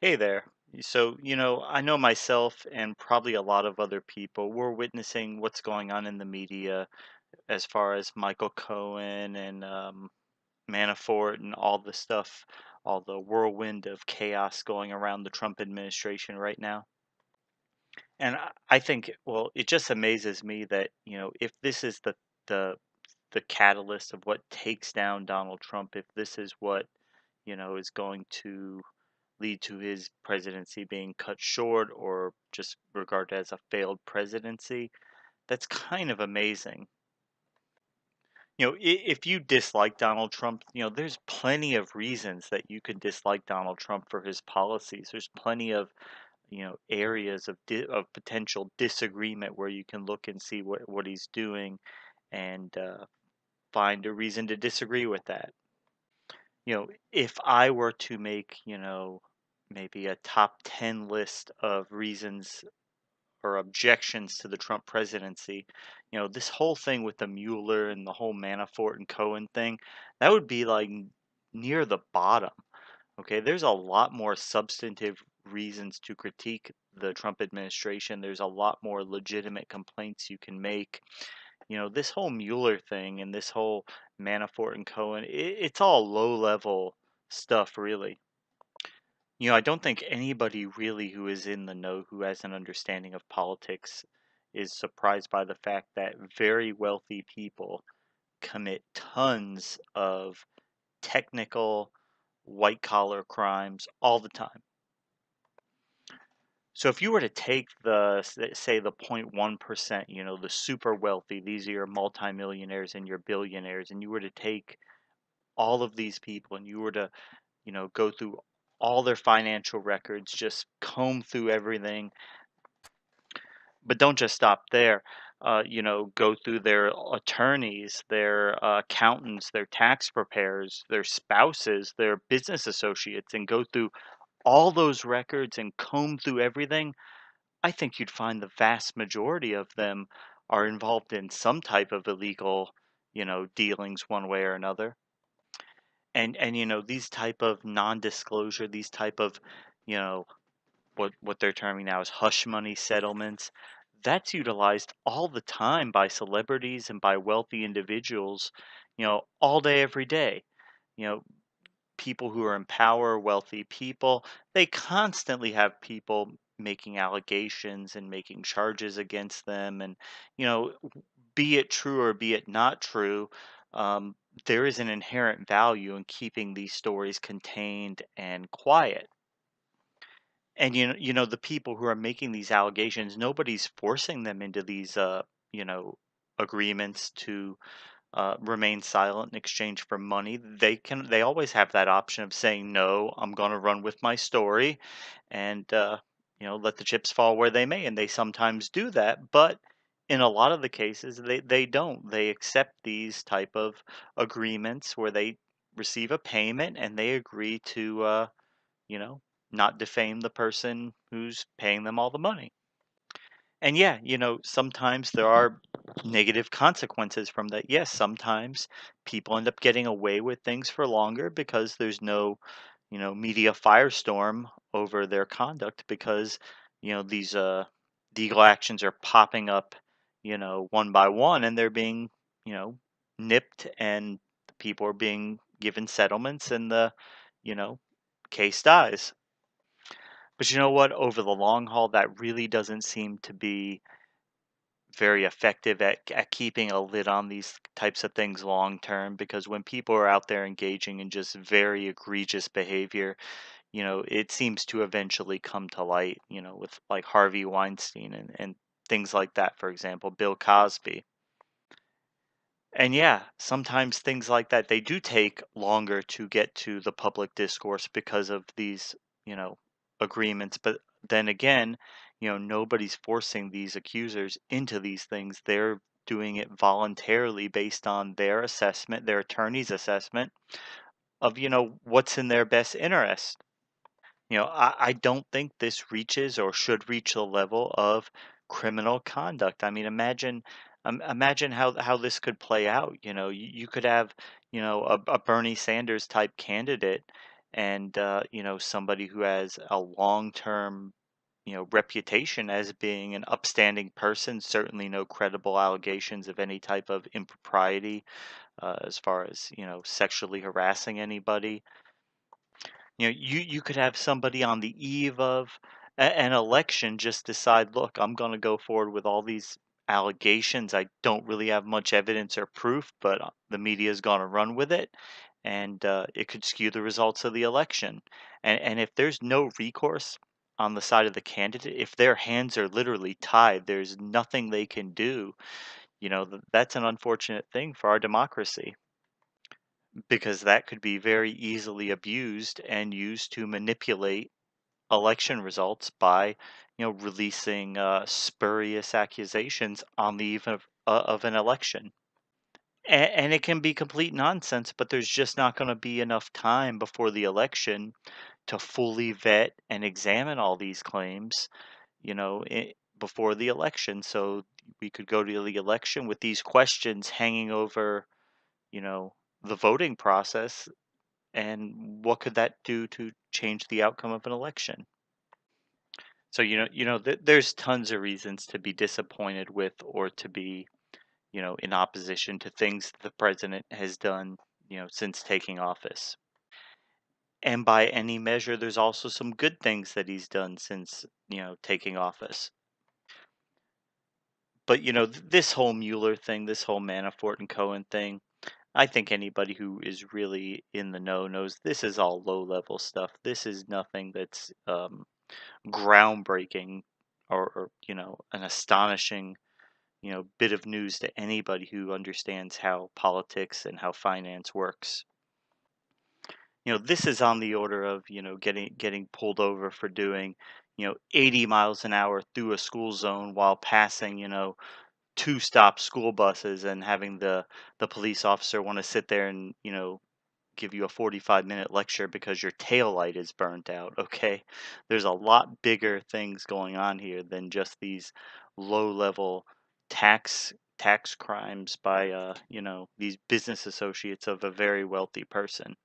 Hey there. So, I know myself and probably a lot of other people, we're witnessing what's going on in the media as far as Michael Cohen and Manafort and all the stuff, all the whirlwind of chaos going around the Trump administration right now. And I think, well, it just amazes me that, if this is the the catalyst of what takes down Donald Trump, if this is what, is going to lead to his presidency being cut short or just regarded as a failed presidency. That's kind of amazing. If you dislike Donald Trump, there's plenty of reasons that you could dislike Donald Trump for his policies. There's plenty of, areas of of potential disagreement where you can look and see what he's doing and find a reason to disagree with that. If I were to make, maybe a top 10 list of reasons or objections to the Trump presidency, this whole thing with the Mueller and the whole Manafort and Cohen thing, that would be like near the bottom. Okay, there's a lot more substantive reasons to critique the Trump administration. There's a lot more legitimate complaints you can make. This whole Mueller thing and this whole Manafort and Cohen, it's all low level stuff, really. I don't think anybody really who is in the know, who has an understanding of politics, is surprised by the fact that very wealthy people commit tons of technical white collar crimes all the time. So if you were to take say the 0.1%, the super wealthy, these are your multimillionaires and your billionaires, and you were to take all of these people and you were to, go through all their financial records, just comb through everything, but don't just stop there. Go through their attorneys, their accountants, their tax preparers, their spouses, their business associates, and go through all those records and comb through everything. I think you'd find the vast majority of them are involved in some type of illegal, dealings one way or another. And these type of non-disclosure, these type of, you know, what they're terming now as hush money settlements, that's utilized all the time by celebrities and by wealthy individuals, all day every day. You know, people who are in power, wealthy people, they constantly have people making allegations and making charges against them. And, be it true or be it not true, um, there is an inherent value in keeping these stories contained and quiet. And the people who are making these allegations, nobody's forcing them into these, you know, agreements to remain silent in exchange for money. They always have that option of saying, no, I'm going to run with my story and, let the chips fall where they may. And they sometimes do that. But in a lot of the cases, they don't. They accept these type of agreements where they receive a payment and they agree to, you know, not defame the person who's paying them all the money. And yeah, sometimes there are negative consequences from that. Yes, sometimes people end up getting away with things for longer because there's no, media firestorm over their conduct because, these legal actions are popping up, one by one and they're being, you know, nipped and people are being given settlements and the, you know, case dies. But you know what? Over the long haul, that really doesn't seem to be very effective at keeping a lid on these types of things long term because when people are out there engaging in just very egregious behavior, it seems to eventually come to light, with like Harvey Weinstein and things like that, for example, Bill Cosby. And yeah, sometimes things like that, they do take longer to get to the public discourse because of these, you know, agreements. But then again, nobody's forcing these accusers into these things. They're doing it voluntarily based on their assessment, their attorney's assessment of, what's in their best interest. I don't think this reaches or should reach the level of criminal conduct. I mean, imagine how this could play out. You could have, a Bernie Sanders type candidate, and somebody who has a long-term reputation as being an upstanding person, certainly no credible allegations of any type of impropriety as far as sexually harassing anybody. You could have somebody on the eve of an election just decide, look, I'm going to go forward with all these allegations. I don't really have much evidence or proof, but the media is going to run with it, and it could skew the results of the election. And if there's no recourse on the side of the candidate, if their hands are literally tied, there's nothing they can do. That's an unfortunate thing for our democracy, because that could be very easily abused and used to manipulate election results by releasing spurious accusations on the eve of an election. And it can be complete nonsense, but there's just not going to be enough time before the election to fully vet and examine all these claims, before the election. So we could go to the election with these questions hanging over, you know, the voting process. And what could that do to change the outcome of an election? So there's tons of reasons to be disappointed with, or to be in opposition to things the president has done since taking office. And by any measure, there's also some good things that he's done since taking office. But this whole Mueller thing, this whole Manafort and Cohen thing, I think anybody who is really in the know knows this is all low level stuff. This is nothing that's groundbreaking, or an astonishing bit of news to anybody who understands how politics and how finance works. This is on the order of getting pulled over for doing 80 miles an hour through a school zone while passing two stop school buses, and having the police officer want to sit there and give you a 45-minute lecture because your tail light is burnt out. Okay, there's a lot bigger things going on here than just these low level tax crimes by these business associates of a very wealthy person.